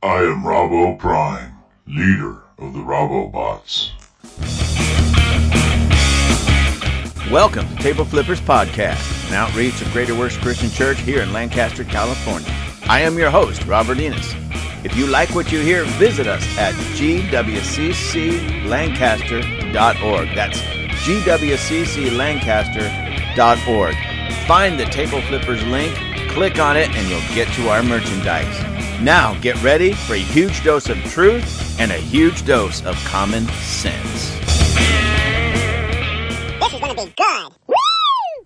I am Robo Prime, leader of the Robobots. Welcome to Table Flippers Podcast, an outreach of Greater Works Christian Church here in Lancaster, California. I am your host, Robert Enos. If you like what you hear, visit us at gwcclancaster.org. That's gwcclancaster.org. Find the Table Flippers link, click on it, and you'll get to our merchandise. Now, get ready for a huge dose of truth and a huge dose of common sense. This is going to be good. Woo!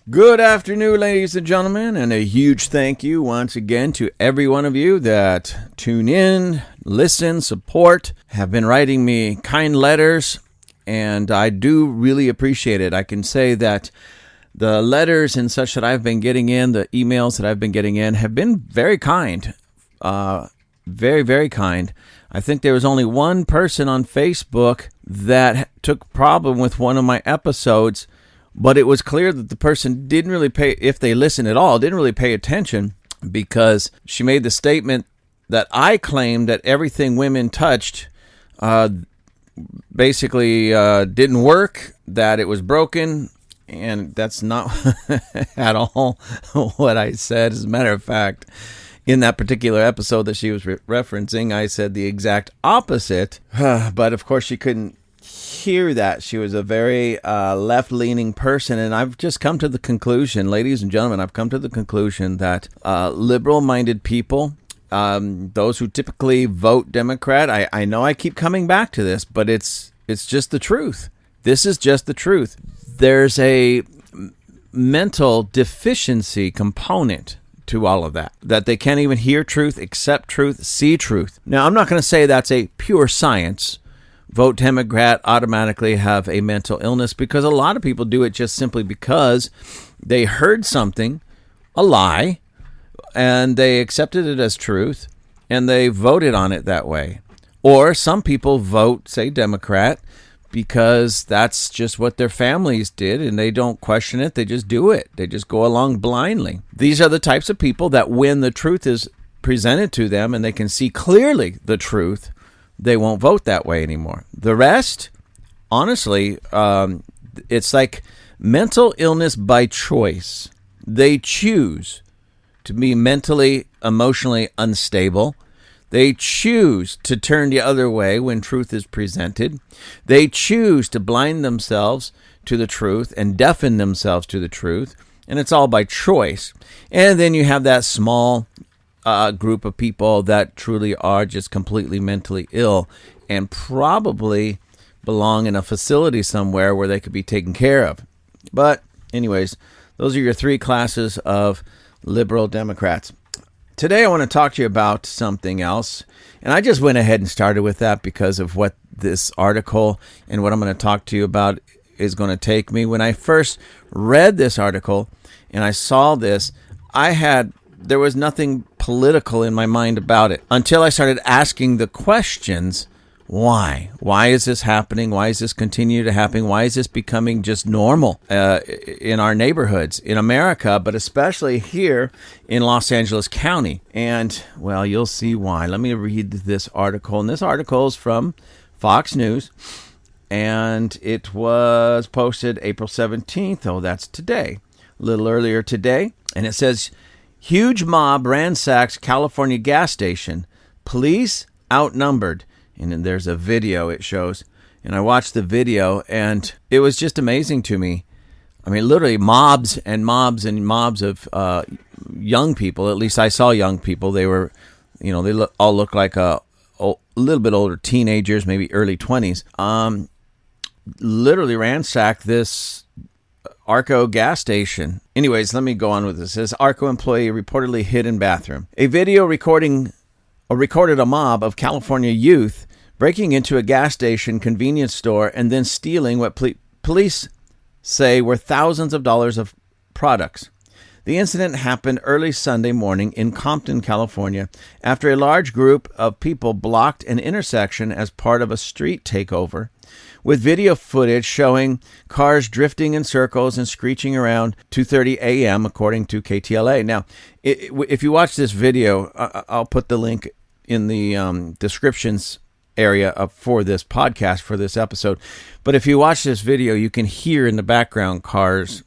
Good afternoon, ladies and gentlemen, and a huge thank you once again to every one of you that tune in, listen, support, have been writing me kind letters, and I do really appreciate it. I can say that the letters and such that I've been getting in, the emails that I've been getting in, have been very kind. Very, very kind. I think there was only one person on Facebook that took problem with one of my episodes, but it was clear that the person didn't really pay, if they listened at all, didn't really pay attention, because she made the statement that I claimed that everything women touched basically didn't work, that it was broken, and that's not at all what I said. As a matter of fact, in that particular episode that she was referencing, I said the exact opposite, but of course she couldn't hear that. She was a very left-leaning person, and I've just come to the conclusion, ladies and gentlemen, I've come to the conclusion that liberal-minded people, those who typically vote Democrat, I know I keep coming back to this, but it's just the truth. This is just the truth. There's a mental deficiency component to all of that they can't even hear truth, accept truth, see truth. Now, I'm not going to say that's a pure science. Vote Democrat, automatically have a mental illness, because a lot of people do it just simply because they heard something, a lie, and they accepted it as truth, and they voted on it that way. Or some people vote, say, Democrat, because that's just what their families did, and they don't question it. They just do it. They just go along blindly. These are the types of people that when the truth is presented to them and they can see clearly the truth, they won't vote that way anymore. The rest, honestly, it's like mental illness by choice. They choose to be mentally, emotionally unstable. They choose to turn the other way when truth is presented. They choose to blind themselves to the truth and deafen themselves to the truth. And it's all by choice. And then you have that small group of people that truly are just completely mentally ill and probably belong in a facility somewhere where they could be taken care of. But anyways, those are your three classes of liberal Democrats. Today I want to talk to you about something else, and I just went ahead and started with that because of what this article and what I'm going to talk to you about is going to take me. When I first read this article and I saw this, there was nothing political in my mind about it until I started asking the questions. Why? Why is this happening? Why is this continue to happen? Why is this becoming just normal in our neighborhoods in America, but especially here in Los Angeles County? And, well, you'll see why. Let me read this article. And this article is from Fox News, and it was posted April 17th. Oh, that's today. A little earlier today. And it says, huge mob ransacks California gas station. Police outnumbered. And then there's a video it shows. And I watched the video, and it was just amazing to me. I mean, literally mobs and mobs and mobs of young people. At least I saw young people. They were, they all look like a little bit older teenagers, maybe early 20s. Literally ransacked this Arco gas station. Anyways, let me go on with this. It says Arco employee reportedly hid in bathroom. A video recorded a mob of California youth breaking into a gas station convenience store and then stealing what police say were thousands of dollars of products. The incident happened early Sunday morning in Compton, California, after a large group of people blocked an intersection as part of a street takeover, with video footage showing cars drifting in circles and screeching around 2:30 a.m., according to KTLA. Now, if you watch this video, I'll put the link in the descriptions area for this podcast, for this episode. But if you watch this video, you can hear in the background cars,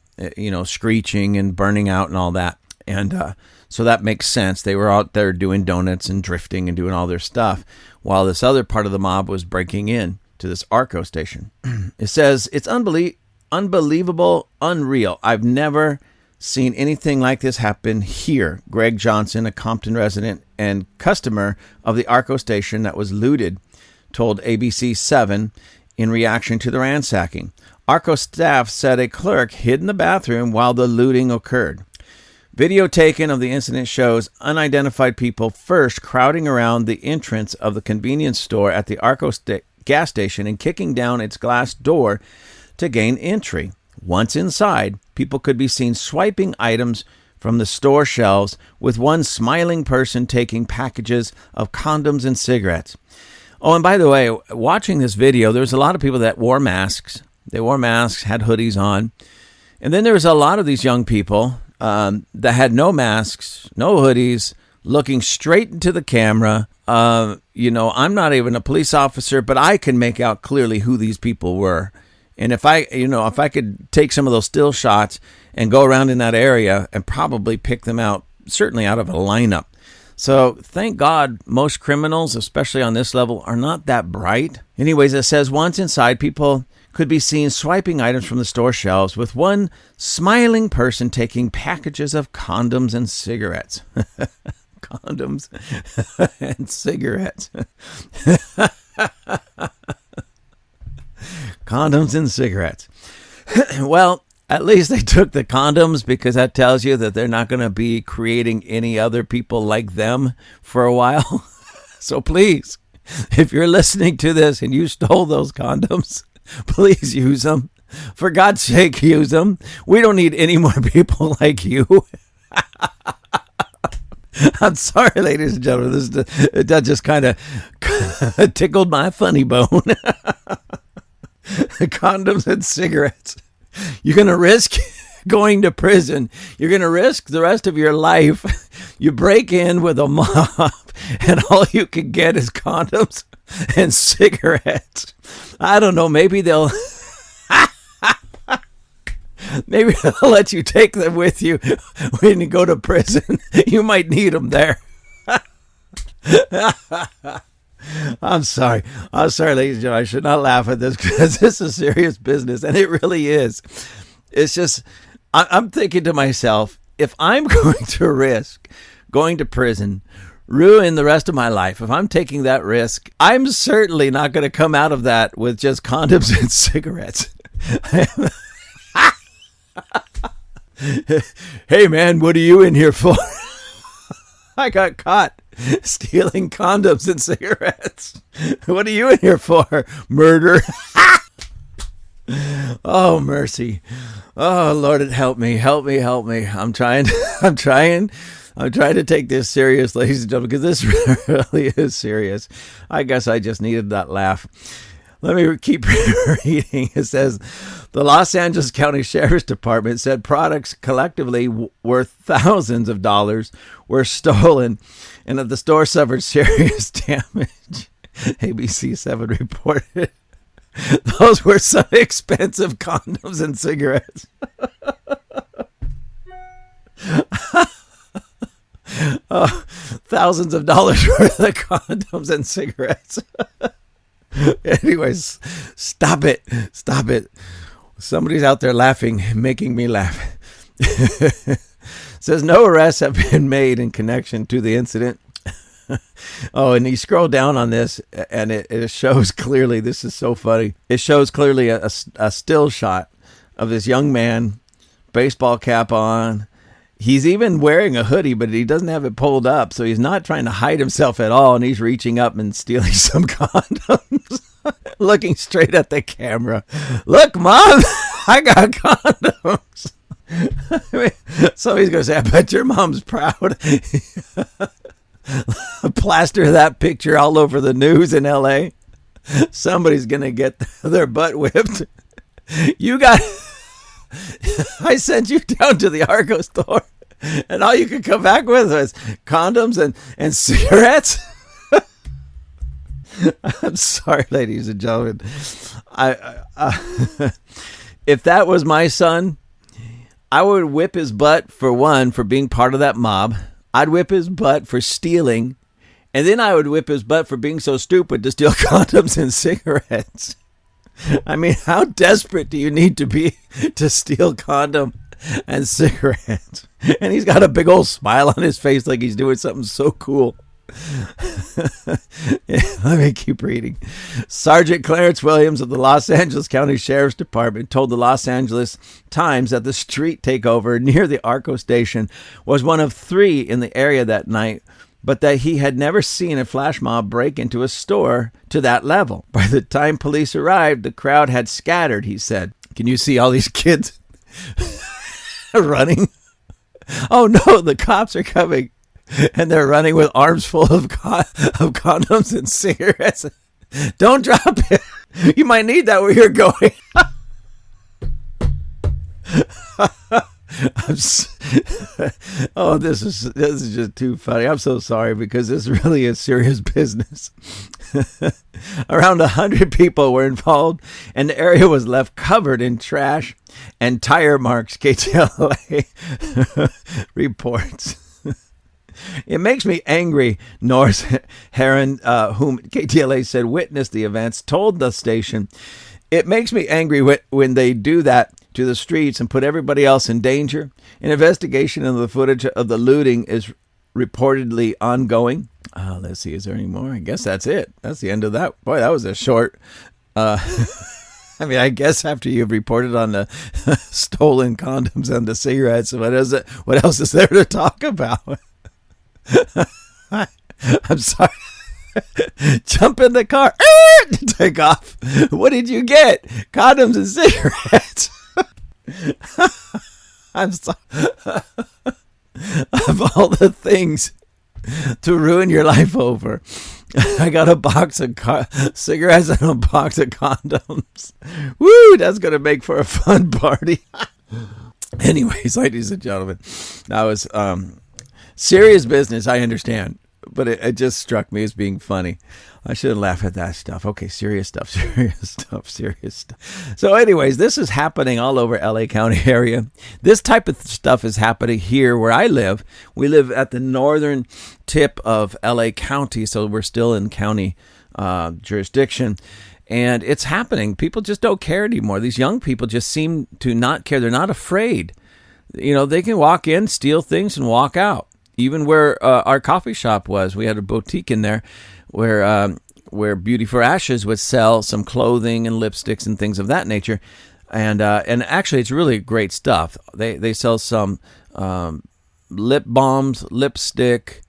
screeching and burning out and all that. And so that makes sense. They were out there doing donuts and drifting and doing all their stuff while this other part of the mob was breaking in to this Arco station. It says, it's unbelievable, unreal. I've never seen anything like this happen here. Greg Johnson, a Compton resident and customer of the Arco station that was looted, told ABC 7 in reaction to the ransacking. Arco staff said a clerk hid in the bathroom while the looting occurred. Video taken of the incident shows unidentified people first crowding around the entrance of the convenience store at the Arco gas station and kicking down its glass door to gain entry. Once inside, people could be seen swiping items from the store shelves, with one smiling person taking packages of condoms and cigarettes. Oh, and by the way, watching this video, there's a lot of people that wore masks. They wore masks, had hoodies on. And then there was a lot of these young people that had no masks, no hoodies, looking straight into the camera. I'm not even a police officer, but I can make out clearly who these people were. And if I could take some of those still shots and go around in that area and probably pick them out, certainly out of a lineup. So thank God most criminals, especially on this level, are not that bright. Anyways, it says once inside, people could be seen swiping items from the store shelves, with one smiling person taking packages of condoms and cigarettes. Condoms and cigarettes. Condoms and cigarettes. Well, at least they took the condoms, because that tells you that they're not going to be creating any other people like them for a while. So please, if you're listening to this and you stole those condoms, please use them. For God's sake, use them. We don't need any more people like you. I'm sorry, ladies and gentlemen. That just kind of tickled my funny bone. Condoms and cigarettes. You're going to risk going to prison. You're going to risk the rest of your life. You break in with a mob and all you can get is condoms and cigarettes. I don't know. Maybe they'll let you take them with you when you go to prison. You might need them there. I'm sorry, ladies and gentlemen. I should not laugh at this, because this is serious business, and it really is. It's just, I'm thinking to myself, if I'm going to risk going to prison, ruin the rest of my life, if I'm taking that risk, I'm certainly not going to come out of that with just condoms and cigarettes. Hey, man, what are you in here for? I got caught stealing condoms and cigarettes. What are you in here for? Murder. Oh, mercy. Oh, Lord, help me. I'm trying to take this serious, ladies and gentlemen, because this really is serious. I guess I just needed that laugh. Let me keep reading. It says, the Los Angeles County Sheriff's Department said products collectively worth thousands of dollars were stolen and that the store suffered serious damage. ABC 7 reported those were some expensive condoms and cigarettes. Thousands of dollars worth of condoms and cigarettes. Anyways, stop it. Somebody's out there laughing, making me laugh. Says no arrests have been made in connection to the incident. Oh, and you scroll down on this, and it shows clearly, this is so funny. It shows clearly a still shot of this young man, baseball cap on. He's even wearing a hoodie, but he doesn't have it pulled up, so he's not trying to hide himself at all, and he's reaching up and stealing some condoms, looking straight at the camera. Look, Mom, I got condoms. Somebody's going to say, I bet your mom's proud. Plaster that picture all over the news in L.A. Somebody's going to get their butt whipped. I sent you down to the Arco store, and all you could come back with was condoms and cigarettes. I'm sorry, ladies and gentlemen. If that was my son, I would whip his butt for one, for being part of that mob. I'd whip his butt for stealing. And then I would whip his butt for being so stupid to steal condoms and cigarettes. I mean, how desperate do you need to be to steal condom and cigarettes? And he's got a big old smile on his face like he's doing something so cool. Yeah, let me keep reading. Sergeant Clarence Williams of the Los Angeles County Sheriff's Department told the Los Angeles Times that the street takeover near the Arco station was one of 3 in the area that night, but that he had never seen a flash mob break into a store to that level. By the time police arrived, the crowd had scattered, he said. Can you see all these kids running? Oh no, the cops are coming. And they're running with arms full of condoms and cigarettes. Don't drop it. You might need that where you're going. This is just too funny. I'm so sorry because this really is serious business. Around 100 people were involved, and the area was left covered in trash and tire marks, KTLA reports. It makes me angry, Norris Heron, whom KTLA said witnessed the events, told the station, it makes me angry when they do that to the streets and put everybody else in danger. An investigation into the footage of the looting is reportedly ongoing. Let's see, is there any more? I guess that's it. That's the end of that. Boy, that was a short... I mean, I guess after you've reported on the stolen condoms and the cigarettes, what else is there to talk about? I'm sorry. Jump in the car. Take off. What did you get? Condoms and cigarettes. I'm sorry. Of all the things to ruin your life over, I got a box of cigarettes and a box of condoms. Woo, that's going to make for a fun party. Anyways, ladies and gentlemen, that was... serious business, I understand, but it just struck me as being funny. I shouldn't laugh at that stuff. Okay, serious stuff. So anyways, this is happening all over LA County area. This type of stuff is happening here where I live. We live at the northern tip of LA County, so we're still in county jurisdiction. And it's happening. People just don't care anymore. These young people just seem to not care. They're not afraid. You know, they can walk in, steal things, and walk out. Even where our coffee shop was, we had a boutique in there where Beauty for Ashes would sell some clothing and lipsticks and things of that nature. And actually, it's really great stuff. They sell some lip balms, lipstick,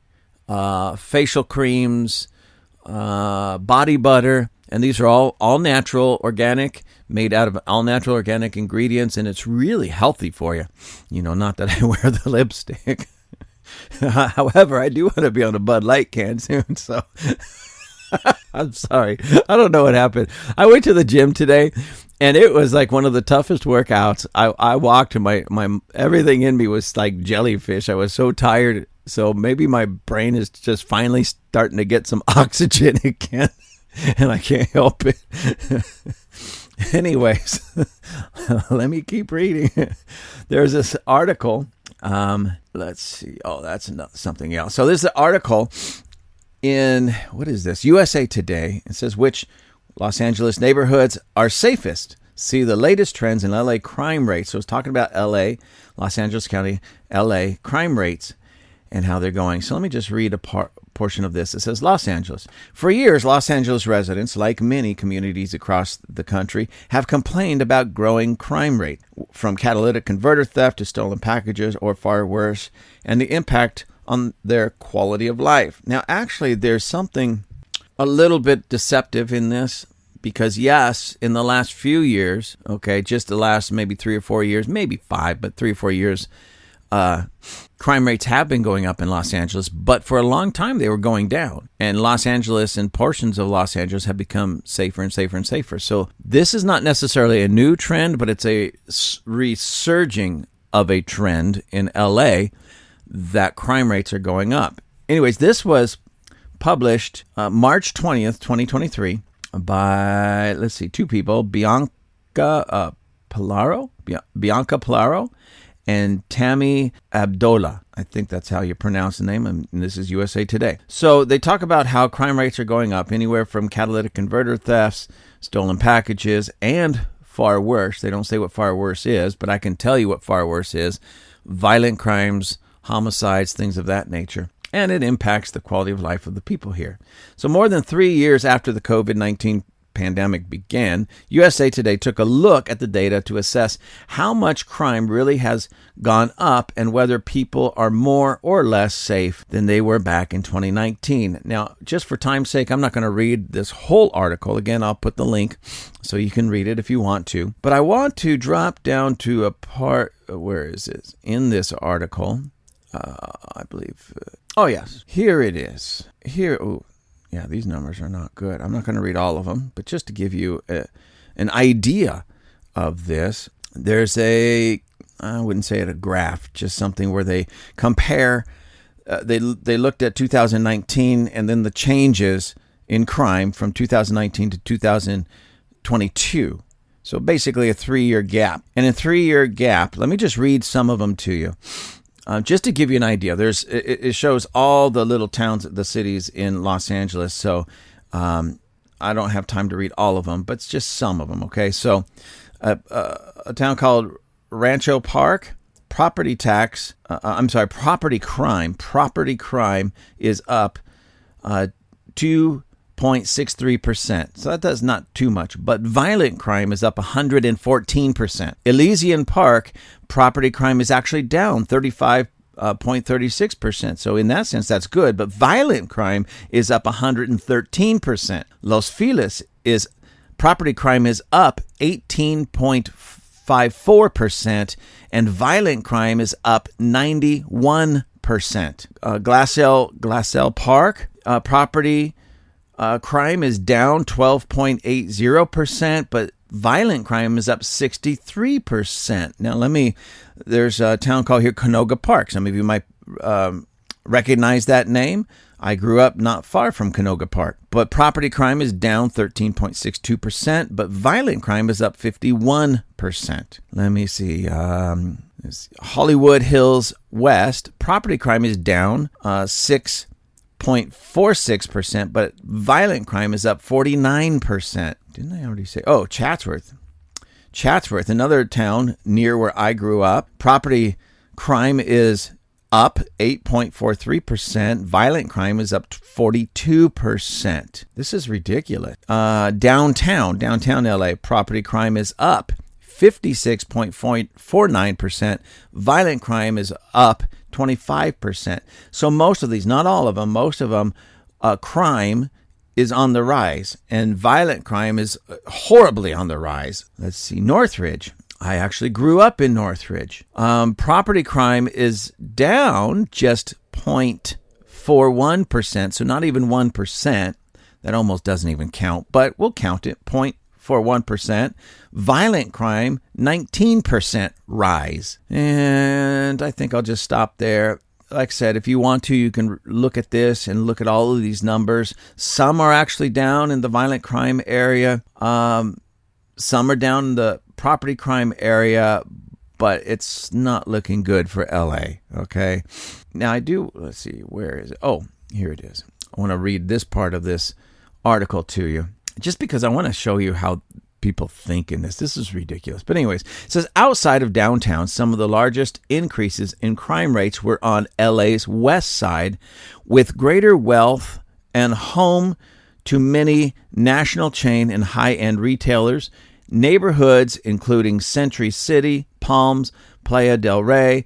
facial creams, body butter. And these are all natural, organic, made out of all natural, organic ingredients. And it's really healthy for you. You know, not that I wear the lipstick. However, I do want to be on a Bud Light can soon, so I'm sorry. I don't know what happened. I went to the gym today, and it was like one of the toughest workouts. I walked, and my everything in me was like jellyfish. I was so tired. So maybe my brain is just finally starting to get some oxygen again, and I can't help it. Anyways, let me keep reading. There's this article. Let's see. Oh, that's something else. So there's an article in, what is this? USA Today. It says, which Los Angeles neighborhoods are safest? See the latest trends in LA crime rates. So it's talking about LA, Los Angeles County, LA crime rates and how they're going. So let me just read a portion of this. It says, Los Angeles. For years, Los Angeles residents, like many communities across the country, have complained about growing crime rate, from catalytic converter theft to stolen packages or far worse, and the impact on their quality of life. Now, actually, there's something a little bit deceptive in this, because yes, in the last few years, okay, just the last maybe 3 or 4 years, maybe 5, but 3 or 4 years, crime rates have been going up in Los Angeles, but for a long time they were going down. And Los Angeles and portions of Los Angeles have become safer and safer and safer. So this is not necessarily a new trend, but it's a resurging of a trend in LA that crime rates are going up. Anyways, this was published March 20th, 2023 by, two people, Bianca Polaro and Tammy Abdola. I think that's how you pronounce the name, and this is USA Today. So they talk about how crime rates are going up, anywhere from catalytic converter thefts, stolen packages, and far worse. They don't say what far worse is, but I can tell you what far worse is. Violent crimes, homicides, things of that nature. And it impacts the quality of life of the people here. So more than 3 years after the COVID-19 pandemic began, USA Today took a look at the data to assess how much crime really has gone up and whether people are more or less safe than they were back in 2019. Now, just for time's sake, I'm not going to read this whole article. Again, I'll put the link so you can read it if you want to. But I want to drop down to a part, where is this? In this article, I believe. Oh, yes. Here it is. Here. Oh, yeah, these numbers are not good. I'm not going to read all of them, but just to give you an idea of this, there's I wouldn't say it a graph, just something where they compare. They looked at 2019 and then the changes in crime from 2019 to 2022. So basically a 3-year gap. And in a 3-year gap, let me just read some of them to you. Just to give you an idea, it shows all the little towns, the cities in Los Angeles. So I don't have time to read all of them, but it's just some of them. Okay, so a town called Rancho Park, property crime is up 2.63%. So that does not too much, but violent crime is up 114%. Elysian Park, property crime is actually down 35.36%. So in that sense, that's good, but violent crime is up 113%. Los Feliz property crime is up 18.54%, and violent crime is up 91%. Glassell Park, property crime is down 12.80%, but violent crime is up 63%. Now, there's a town called here Canoga Park. Some of you might recognize that name. I grew up not far from Canoga Park, but property crime is down 13.62%, but violent crime is up 51%. Let me see. Hollywood Hills West, property crime is down 6.46%, but violent crime is up 49%. Didn't I already say? Oh, Chatsworth, another town near where I grew up. Property crime is up 8.43%. Violent crime is up 42%. This is ridiculous. Downtown LA, property crime is up 56.49%. Violent crime is up 25%. So most of these, not all of them, most of them, crime is on the rise, and violent crime is horribly on the rise. Let's see, Northridge. I actually grew up in Northridge. Property crime is down just 0.41%, so not even 1%. That almost doesn't even count, but we'll count it, 0.41%. Violent crime, 19% rise. And I think I'll just stop there. Like I said, if you want to, you can look at this and look at all of these numbers. Some are actually down in the violent crime area. Some are down in the property crime area, but it's not looking good for LA, okay? Now let's see, where is it? Oh, here it is. I want to read this part of this article to you, just because I want to show you how people think in this. This is ridiculous. But anyways, it says outside of downtown, some of the largest increases in crime rates were on LA's west side, with greater wealth and home to many national chain and high-end retailers. Neighborhoods including Century City, Palms, Playa del Rey,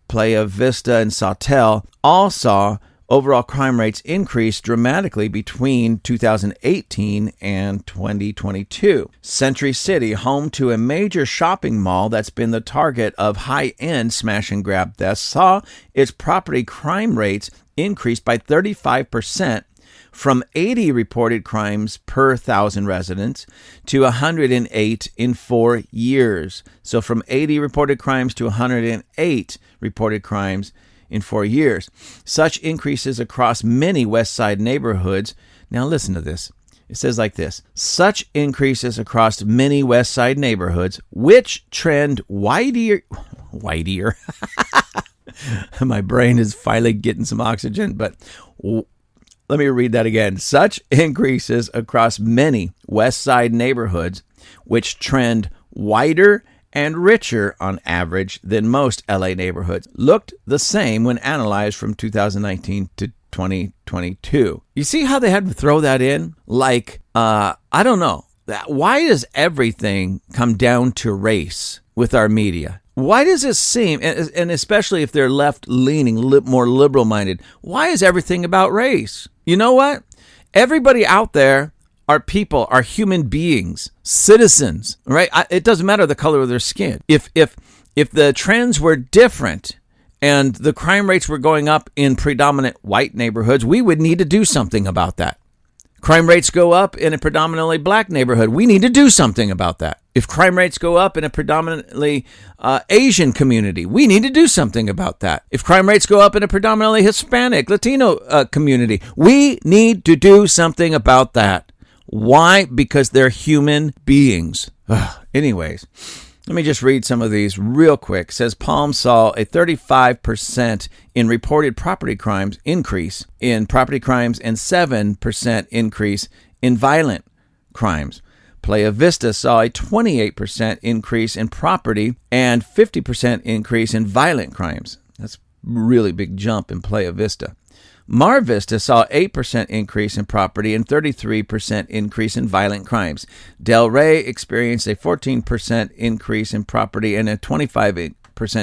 Playa Vista, and Sawtelle all saw overall crime rates increase dramatically between 2018 and 2022. Century City, home to a major shopping mall that's been the target of high-end smash-and-grab thefts, saw its property crime rates increase by 35%, from 80 reported crimes per 1,000 residents to 108 in 4 years. So from 80 reported crimes to 108 reported crimes in 4 years. Such increases across many West Side neighborhoods. Now listen to this. It says like this: such increases across many West Side neighborhoods, which trend whitier. My brain is finally getting some oxygen, but let me read that again. Such increases across many West Side neighborhoods, which trend whiter and richer on average than most LA neighborhoods, looked the same when analyzed from 2019 to 2022. You see how they had to throw that in? Like, I don't know. Why does everything come down to race with our media? Why does it seem, and especially if they're left-leaning, more liberal-minded, why is everything about race? You know what? Everybody out there are people, are human beings, citizens, right? It doesn't matter the color of their skin. If the trends were different and the crime rates were going up in predominant white neighborhoods, we would need to do something about that. Crime rates go up in a predominantly black neighborhood, we need to do something about that. If crime rates go up in a predominantly Asian community, we need to do something about that. If crime rates go up in a predominantly Hispanic, Latino community, we need to do something about that. Why? Because they're human beings. Anyways, let me just read some of these real quick. It says Palm saw a 35% in reported property crimes increase in property crimes and 7% increase in violent crimes. Playa Vista saw a 28% increase in property and 50% increase in violent crimes. That's a really big jump in Playa Vista. Mar Vista saw 8% increase in property and 33% increase in violent crimes. Del Rey experienced a 14% increase in property and a 25%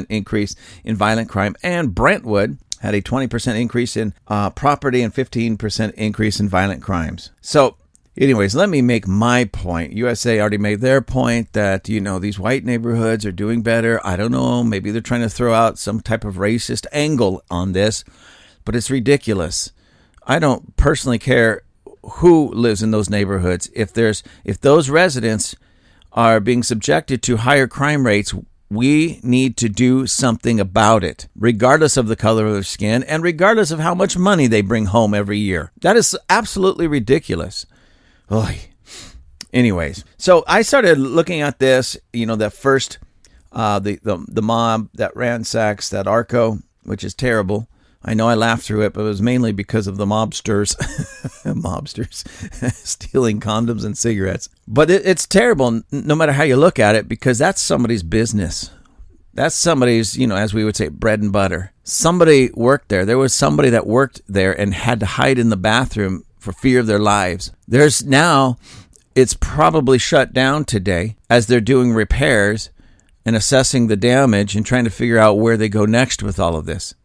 increase in violent crime. And Brentwood had a 20% increase in property and 15% increase in violent crimes. So anyways, let me make my point. USA already made their point that, these white neighborhoods are doing better. I don't know. Maybe they're trying to throw out some type of racist angle on this. But it's ridiculous. I don't personally care who lives in those neighborhoods. If those residents are being subjected to higher crime rates, we need to do something about it, regardless of the color of their skin and regardless of how much money they bring home every year. That is absolutely ridiculous. Anyways, so I started looking at this, that first, the mob, that Ransacks, that Arco, which is terrible. I know I laughed through it, but it was mainly because of the mobsters stealing condoms and cigarettes. But it's terrible no matter how you look at it, because that's somebody's business. That's somebody's, as we would say, bread and butter. Somebody worked there. There was somebody that worked there and had to hide in the bathroom for fear of their lives. It's probably shut down today as they're doing repairs and assessing the damage and trying to figure out where they go next with all of this.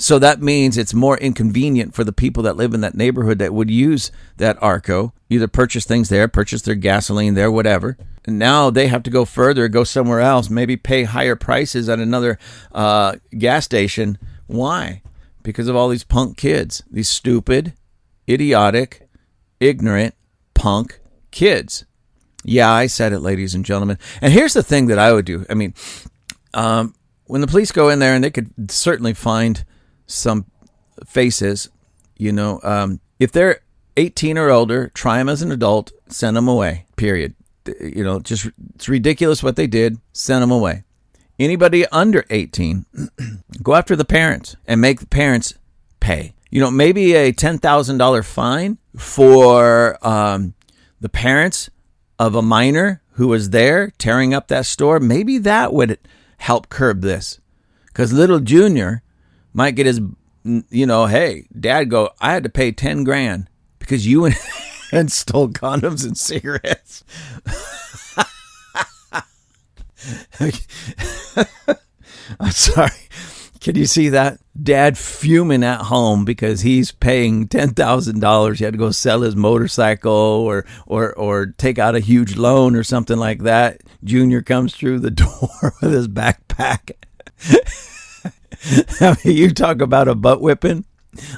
So that means it's more inconvenient for the people that live in that neighborhood that would use that Arco, either purchase things there, purchase their gasoline there, whatever. And now they have to go further, go somewhere else, maybe pay higher prices at another gas station. Why? Because of all these punk kids, these stupid, idiotic, ignorant, punk kids. Yeah, I said it, ladies and gentlemen. And here's the thing that I would do. I mean, when the police go in there, and they could certainly find some faces, if they're 18 or older, try them as an adult, send them away, period. It's ridiculous what they did, send them away. Anybody under 18, go after the parents and make the parents pay. Maybe a $10,000 fine for the parents of a minor who was there tearing up that store. Maybe that would help curb this, because little Junior might get his, hey, Dad I had to pay 10 grand because you went and stole condoms and cigarettes. I'm sorry. Can you see that? Dad fuming at home because he's paying $10,000. He had to go sell his motorcycle or take out a huge loan or something like that. Junior comes through the door with his backpack. I mean, you talk about a butt whipping.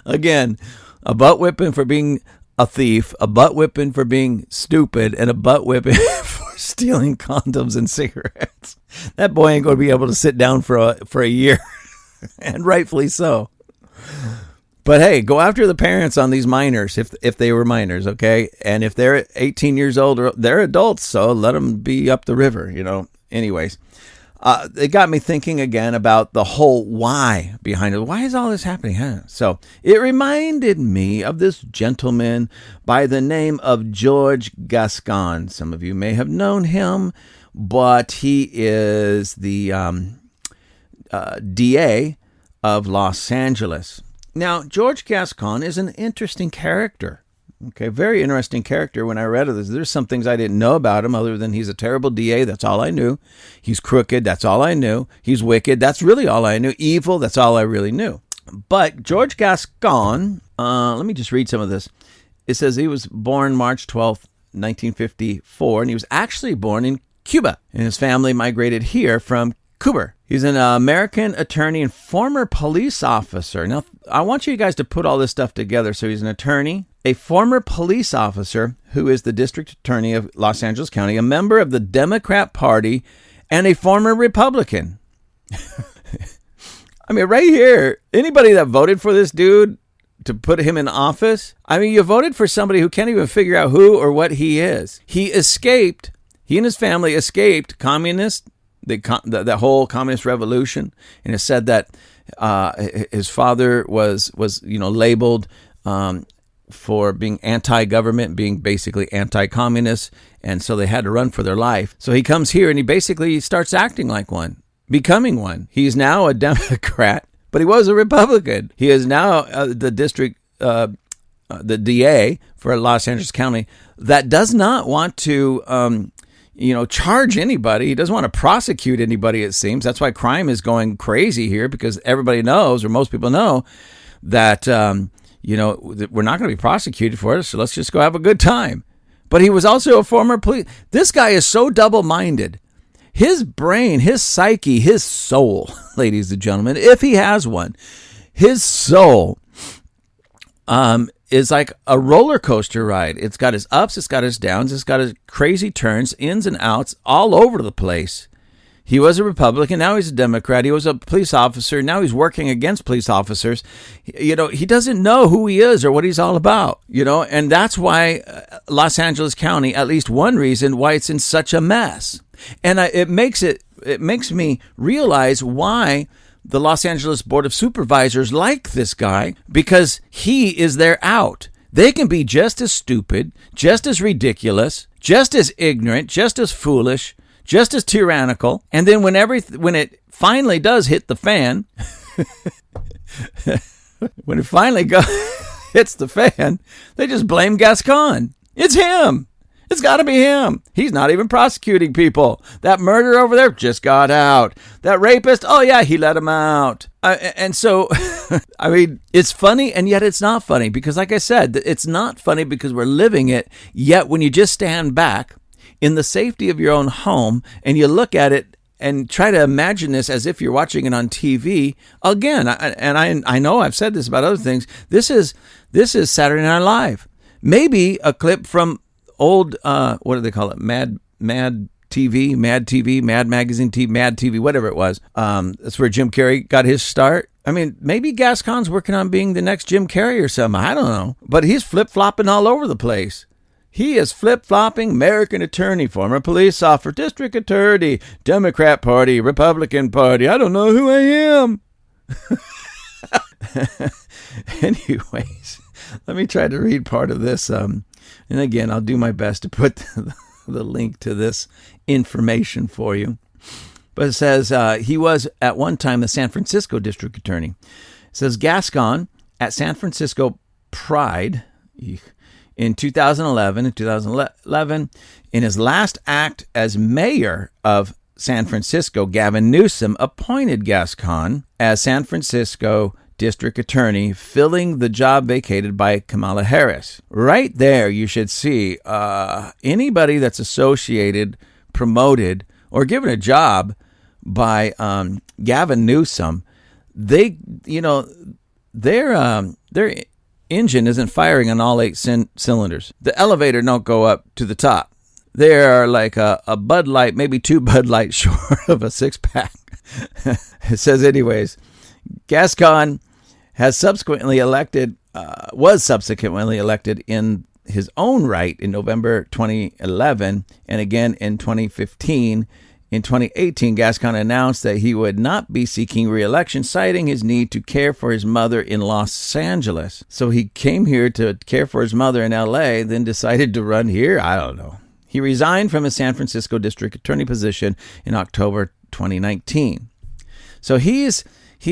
Again, a butt whipping for being a thief, a butt whipping for being stupid, and a butt whipping for stealing condoms and cigarettes. That boy ain't going to be able to sit down for a year. And rightfully so. But hey, go after the parents on these minors if they were minors, okay? And if they're 18 years old, they're adults, so let them be up the river, Anyways, it got me thinking again about the whole why behind it. Why is all this happening? Huh? So it reminded me of this gentleman by the name of George Gascon. Some of you may have known him, but he is the DA of Los Angeles. Now, George Gascon is an interesting character. Okay, very interesting character. When I read of this, there's some things I didn't know about him other than he's a terrible DA. That's all I knew. He's crooked. That's all I knew. He's wicked. That's really all I knew. Evil. That's all I really knew. But George Gascon, let me just read some of this. It says he was born March 12th, 1954, and he was actually born in Cuba. And his family migrated here from Cuba. He's an American attorney and former police officer. Now, I want you guys to put all this stuff together. So he's an attorney, a former police officer who is the district attorney of Los Angeles County, a member of the Democrat Party, and a former Republican. I mean, right here, anybody that voted for this dude to put him in office, I mean, you voted for somebody who can't even figure out who or what he is. He and his family escaped the whole communist revolution, and it said that his father was labeled for being anti-government, being basically anti-communist, and so they had to run for their life. So he comes here and he basically starts acting like one, becoming one. He's now a Democrat, but he was a Republican. He is now the DA for Los Angeles County that does not want to charge anybody. He doesn't want to prosecute anybody, it seems. That's why crime is going crazy here, because everybody knows, or most people know, that, we're not going to be prosecuted for it, so let's just go have a good time. But he was also a former police. This guy is so double-minded. His brain, his psyche, his soul, ladies and gentlemen, if he has one, his soul is like a roller coaster ride. It's got his ups, it's got his downs, it's got his crazy turns, ins and outs, all over the place. He was a Republican, now he's a Democrat. He was a police officer, now he's working against police officers. He doesn't know who he is or what he's all about, and that's why Los Angeles County, at least one reason why it's in such a mess. And it makes me realize why the Los Angeles Board of Supervisors like this guy, because he is their out. They can be just as stupid, just as ridiculous, just as ignorant, just as foolish, just as tyrannical. And then when it finally does hit the fan, when it finally hits the fan, they just blame Gascon. It's him. It's got to be him. He's not even prosecuting people. That murderer over there just got out. That rapist, oh yeah, he let him out. And so, I mean, it's funny, and yet it's not funny. Because like I said, it's not funny because we're living it. Yet when you just stand back in the safety of your own home and you look at it and try to imagine this as if you're watching it on TV, again, I know I've said this about other things. This is Saturday Night Live. Maybe a clip from old, what do they call it? Mad TV, Mad Magazine TV, Mad TV, whatever it was. That's where Jim Carrey got his start. I mean, maybe Gascon's working on being the next Jim Carrey or something. I don't know. But he's flip-flopping all over the place. He is flip-flopping, American attorney, former police officer, district attorney, Democrat Party, Republican Party. I don't know who I am. Anyways, let me try to read part of this. And again, I'll do my best to put the link to this information for you. But it says he was at one time the San Francisco district attorney. It says Gascon at San Francisco Pride in 2011. In 2011, in his last act as mayor of San Francisco, Gavin Newsom appointed Gascon as San Francisco district attorney, filling the job vacated by Kamala Harris. Right there, you should see anybody that's associated, promoted, or given a job by Gavin Newsom. Their engine isn't firing on all 8 cylinders. The elevator don't go up to the top. They are like a Bud Light, maybe 2 Bud Light short of a 6-pack. It says, anyways, Gascon was subsequently elected in his own right in November 2011 and again in 2015. In 2018, Gascon announced that he would not be seeking re-election, citing his need to care for his mother in Los Angeles. So he came here to care for his mother in LA, then decided to run here? I don't know. He resigned from his San Francisco district attorney position in October 2019. So he's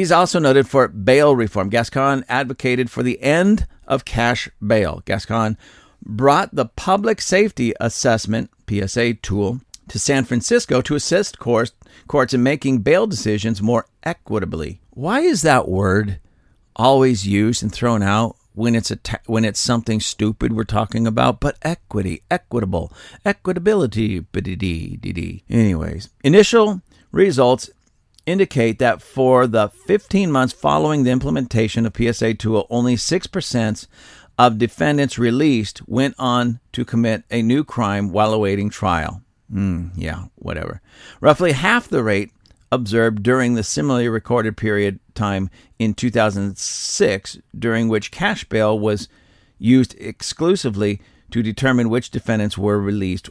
also noted for bail reform. Gascon advocated for the end of cash bail. Gascon brought the Public Safety Assessment, PSA tool, to San Francisco to assist courts in making bail decisions more equitably. Why is that word always used and thrown out when it's something stupid we're talking about? But equity, equitable, equitability. Anyways, initial results indicate that for the 15 months following the implementation of PSA tool, only 6% of defendants released went on to commit a new crime while awaiting trial. Whatever. Roughly half the rate observed during the similarly recorded period time in 2006, during which cash bail was used exclusively to determine which defendants were released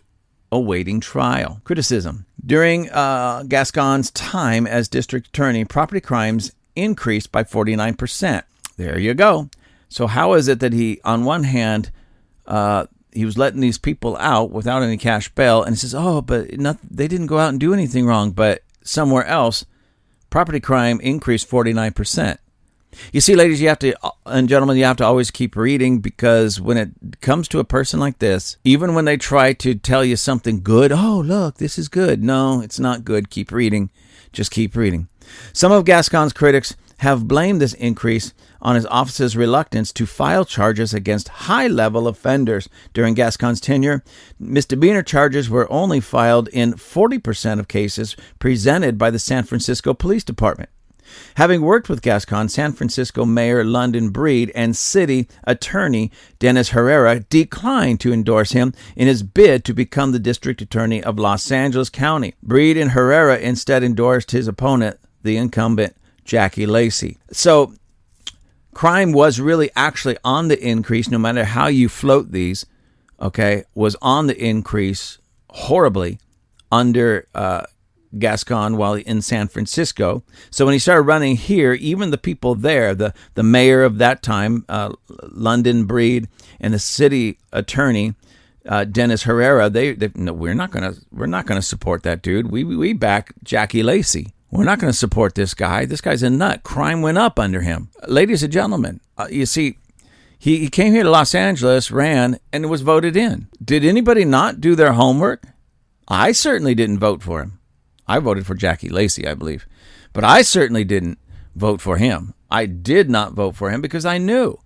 awaiting trial. Criticism. During Gascon's time as district attorney, property crimes increased by 49%. There you go. So how is it that he, on one hand, he was letting these people out without any cash bail, and he says, they didn't go out and do anything wrong, but somewhere else, property crime increased 49%. You see, ladies and gentlemen, you have to always keep reading, because when it comes to a person like this, even when they try to tell you something good, oh, look, this is good. No, it's not good. Keep reading. Just keep reading. Some of Gascon's critics have blamed this increase on his office's reluctance to file charges against high-level offenders. During Gascon's tenure, misdemeanor charges were only filed in 40% of cases presented by the San Francisco Police Department. Having worked with Gascon, San Francisco Mayor London Breed and City Attorney Dennis Herrera declined to endorse him in his bid to become the District Attorney of Los Angeles County. Breed and Herrera instead endorsed his opponent, the incumbent Jackie Lacey. So crime was really actually on the increase, no matter how you float these, was on the increase horribly under Gascon while in San Francisco. So when he started running here, even the people there, the mayor of that time, London Breed, and the city attorney, Dennis Herrera, no, we're not gonna support that dude. We back Jackie Lacey. We're not going to support this guy. This guy's a nut. Crime went up under him. Ladies and gentlemen, you see, he came here to Los Angeles, ran, and was voted in. Did anybody not do their homework? I certainly didn't vote for him. I voted for Jackie Lacey, I believe. But I certainly didn't vote for him. I did not vote for him because I knew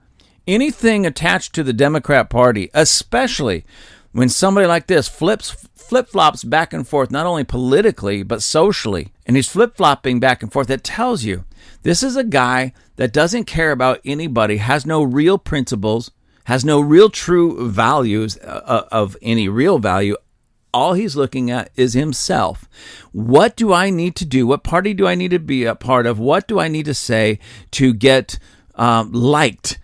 anything attached to the Democrat Party, especially when somebody like this flip-flops back and forth, not only politically, but socially, and he's flip-flopping back and forth, that tells you this is a guy that doesn't care about anybody, has no real principles, has no real true values of any real value. All he's looking at is himself. What do I need to do? What party do I need to be a part of? What do I need to say to get liked?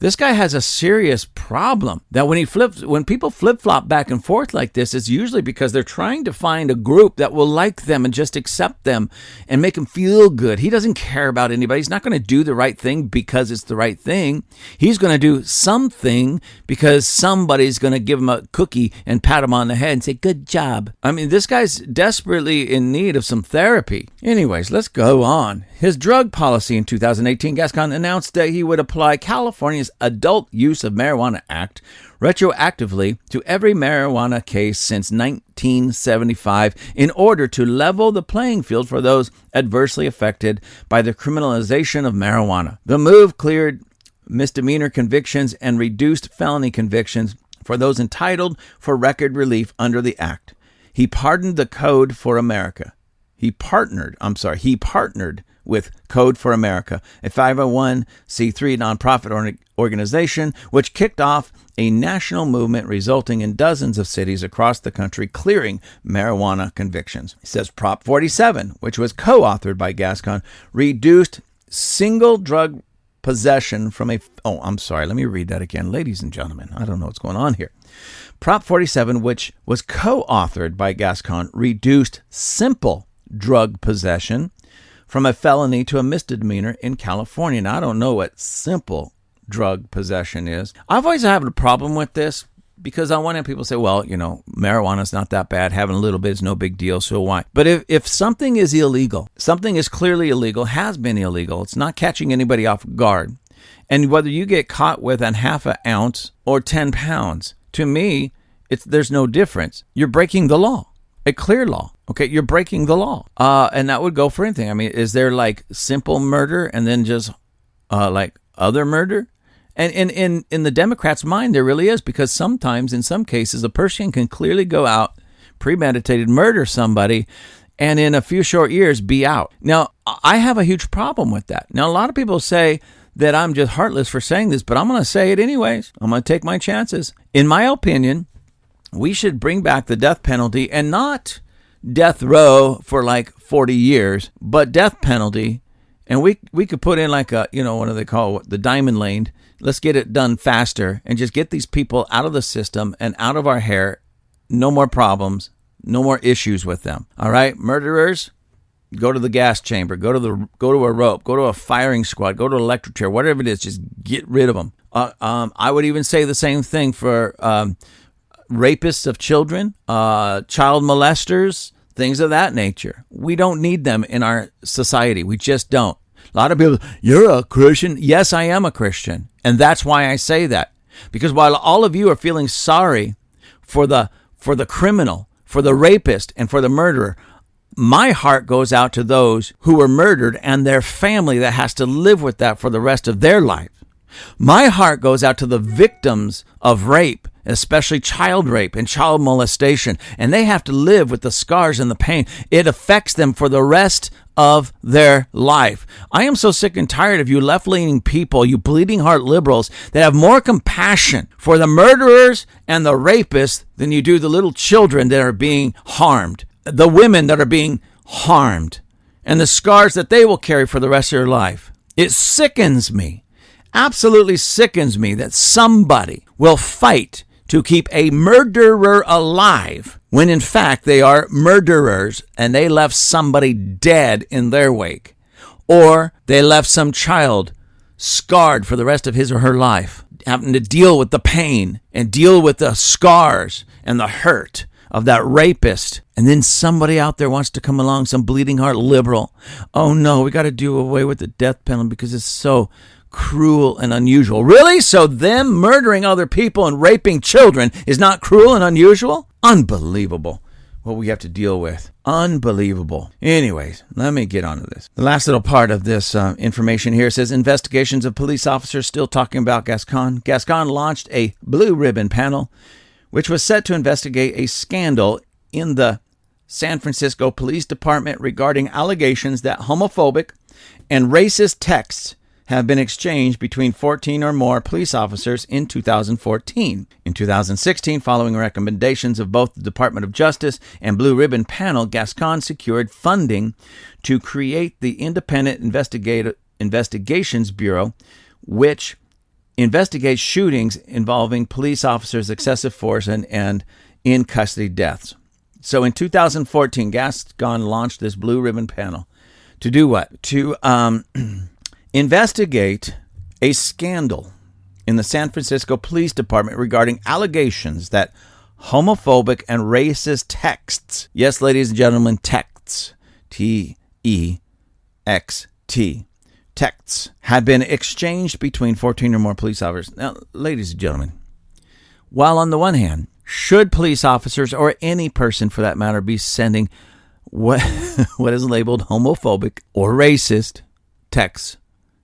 This guy has a serious problem that when people flip-flop back and forth like this, it's usually because they're trying to find a group that will like them and just accept them and make them feel good. He doesn't care about anybody. He's not going to do the right thing because it's the right thing. He's going to do something because somebody's going to give him a cookie and pat him on the head and say, good job. I mean, this guy's desperately in need of some therapy. Anyways, let's go on. His drug policy in 2018, Gascon announced that he would apply California's Adult Use of Marijuana Act retroactively to every marijuana case since 1975 in order to level the playing field for those adversely affected by the criminalization of marijuana. The move cleared misdemeanor convictions and reduced felony convictions for those entitled for record relief under the act. He pardoned the Code for America. He partnered with Code for America, a 501c3 nonprofit organization which kicked off a national movement resulting in dozens of cities across the country clearing marijuana convictions. It says Prop 47, which was co-authored by Gascon, reduced single drug possession from let me read that again. Ladies and gentlemen, I don't know what's going on here. Prop 47, which was co-authored by Gascon, reduced simple drug possession from a felony to a misdemeanor in California. Now, I don't know what simple drug possession is. I've always had a problem with this because on one hand, people say, well, marijuana's not that bad. Having a little bit is no big deal, so why? But if something is illegal, something is clearly illegal, has been illegal, it's not catching anybody off guard, and whether you get caught with a half an ounce or 10 pounds, to me, there's no difference. You're breaking the law, a clear law. Okay, you're breaking the law. And that would go for anything. I mean, is there like simple murder and then just like other murder? And in the Democrats' mind, there really is, because sometimes, in some cases, a person can clearly go out, premeditated, murder somebody, and in a few short years be out. Now, I have a huge problem with that. Now, a lot of people say that I'm just heartless for saying this, but I'm going to say it anyways. I'm going to take my chances. In my opinion, we should bring back the death penalty, and not death row for like 40 years, but death penalty. And we could put in like what do they call it? The diamond lane. Let's get it done faster and just get these people out of the system and out of our hair. No more problems, no more issues with them. All right, murderers, go to the gas chamber, go to a rope, go to a firing squad, go to an electric chair, whatever it is, just get rid of them. I would even say the same thing for rapists of children, child molesters, things of that nature. We don't need them in our society. We just don't. A lot of people, you're a Christian. Yes, I am a Christian. And that's why I say that. Because while all of you are feeling sorry for the criminal, for the rapist, and for the murderer, my heart goes out to those who were murdered and their family that has to live with that for the rest of their life. My heart goes out to the victims of rape, especially child rape and child molestation, and they have to live with the scars and the pain. It affects them for the rest of their life. I am so sick and tired of you left-leaning people, you bleeding heart liberals, that have more compassion for the murderers and the rapists than you do the little children that are being harmed, the women that are being harmed, and the scars that they will carry for the rest of their life. It sickens me, absolutely sickens me, that somebody will fight to keep a murderer alive when in fact they are murderers and they left somebody dead in their wake, or they left some child scarred for the rest of his or her life, having to deal with the pain and deal with the scars and the hurt of that rapist. And then somebody out there wants to come along, some bleeding heart liberal. Oh no, we got to do away with the death penalty because it's so cruel and unusual. Really? So them murdering other people and raping children is not cruel and unusual? Unbelievable what we have to deal with. Unbelievable. Anyways, let me get on to this. The last little part of this information here says, investigations of police officers, still talking about Gascon. Gascon launched a blue ribbon panel, which was set to investigate a scandal in the San Francisco Police Department regarding allegations that homophobic and racist texts have been exchanged between 14 or more police officers in 2014. In 2016, following recommendations of both the Department of Justice and Blue Ribbon Panel, Gascon secured funding to create the Independent Investigations Bureau, which investigates shootings involving police officers' excessive force and in-custody deaths. So in 2014, Gascon launched this Blue Ribbon Panel to do what? To investigate a scandal in the San Francisco Police Department regarding allegations that homophobic and racist texts, yes, ladies and gentlemen, texts, T-E-X-T, texts, had been exchanged between 14 or more police officers. Now, ladies and gentlemen, while on the one hand, should police officers, or any person for that matter, be sending what is labeled homophobic or racist texts,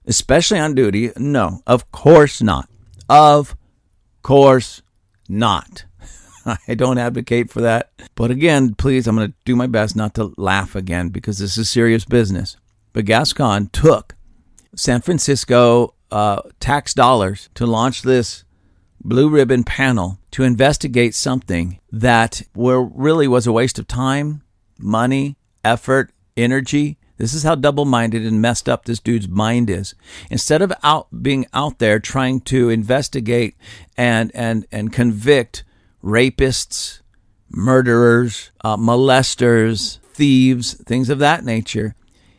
especially on duty? No, of course not. Of course not. I don't advocate for that. But again, please, I'm going to do my best not to laugh again because this is serious business. But Gascon took San Francisco tax dollars to launch this Blue Ribbon Panel to investigate something that really was a waste of time, money, effort, energy This is how double-minded and messed up this dude's mind is. Instead of being out there trying to investigate and convict rapists, murderers, molesters, thieves, things of that nature,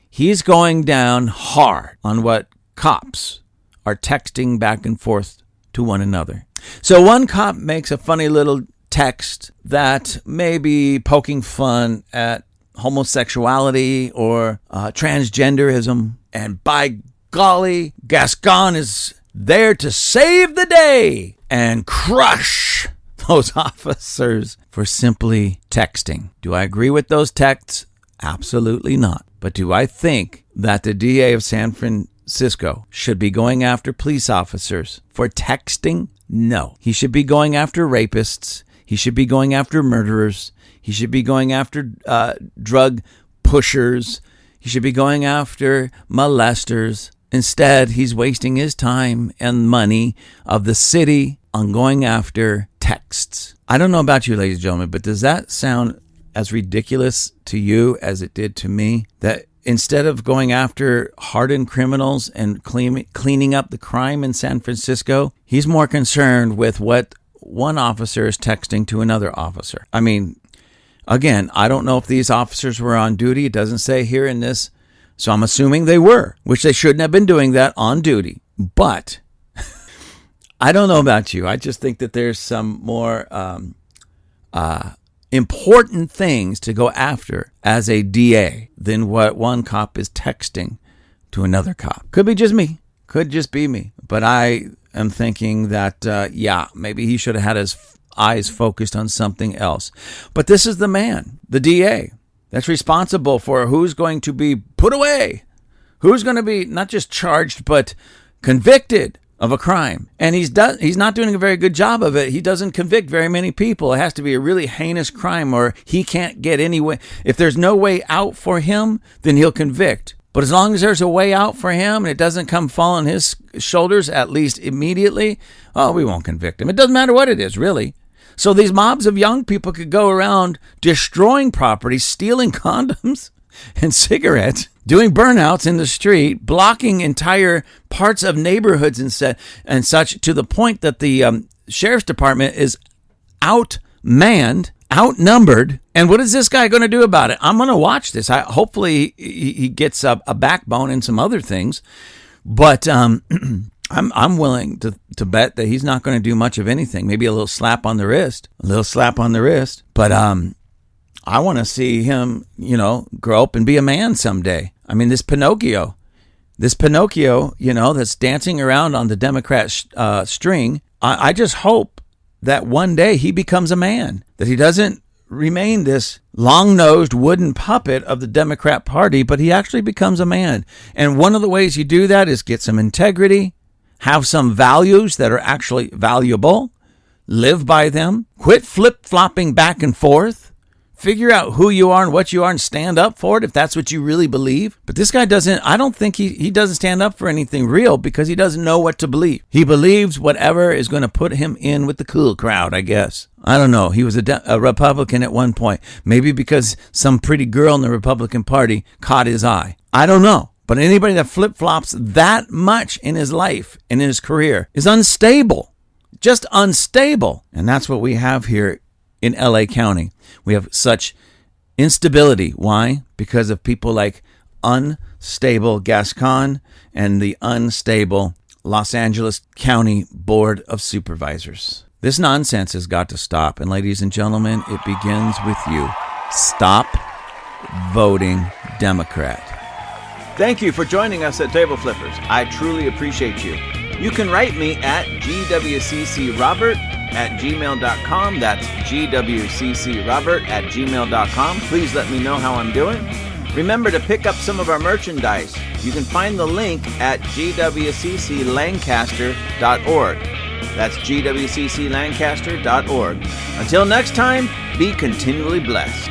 he's going down hard on what cops are texting back and forth to one another. So one cop makes a funny little text that may be poking fun at homosexuality or transgenderism, and by golly, Gascon is there to save the day and crush those officers for simply texting. Do I agree with those texts? Absolutely not. But do I think that the DA of San Francisco should be going after police officers for texting? No. He should be going after rapists. He should be going after murderers. He should be going after drug pushers. He should be going after molesters. Instead, he's wasting his time and money of the city on going after texts. I don't know about you, ladies and gentlemen, but does that sound as ridiculous to you as it did to me? That instead of going after hardened criminals and cleaning up the crime in San Francisco, he's more concerned with what one officer is texting to another officer. I mean, again, I don't know if these officers were on duty. It doesn't say here in this. So I'm assuming they were, which they shouldn't have been doing that on duty. But I don't know about you. I just think that there's some more important things to go after as a DA than what one cop is texting to another cop. Could be just me. Could just be me. But I am thinking that, maybe he should have had his eyes focused on something else. But this is the man, the DA, that's responsible for who's going to be put away, who's going to be not just charged, but convicted of a crime. And he's not doing a very good job of it. He doesn't convict very many people. It has to be a really heinous crime, or he can't get any way. If there's no way out for him, then he'll convict. But as long as there's a way out for him and it doesn't come fall on his shoulders, at least immediately, we won't convict him. It doesn't matter what it is, really. So these mobs of young people could go around destroying property, stealing condoms and cigarettes, doing burnouts in the street, blocking entire parts of neighborhoods and such, to the point that the sheriff's department is outmanned, outnumbered. And what is this guy going to do about it? I'm going to watch this. Hopefully he gets a backbone and some other things. But I'm willing to bet that he's not going to do much of anything. Maybe a little slap on the wrist. But I want to see him, grow up and be a man someday. I mean, this Pinocchio, that's dancing around on the Democrat string. I just hope that one day he becomes a man, that he doesn't remain this long-nosed wooden puppet of the Democrat Party, but he actually becomes a man. And one of the ways you do that is get some integrity, have some values that are actually valuable, live by them, quit flip-flopping back and forth, figure out who you are and what you are and stand up for it if that's what you really believe. But this guy I don't think he doesn't stand up for anything real because he doesn't know what to believe. He believes whatever is going to put him in with the cool crowd, I guess. I don't know. He was a Republican at one point, maybe because some pretty girl in the Republican Party caught his eye. I don't know. But anybody that flip-flops that much in his life and in his career is unstable, just unstable. And that's what we have here in LA County. We have such instability. Why? Because of people like unstable Gascon and the unstable Los Angeles County Board of Supervisors. This nonsense has got to stop. And ladies and gentlemen, it begins with you. Stop voting Democrat. Thank you for joining us at Table Flippers. I truly appreciate you. You can write me at gwccrobert@gmail.com. That's gwccrobert@gmail.com. Please let me know how I'm doing. Remember to pick up some of our merchandise. You can find the link at gwcclancaster.org. That's gwcclancaster.org. Until next time, be continually blessed.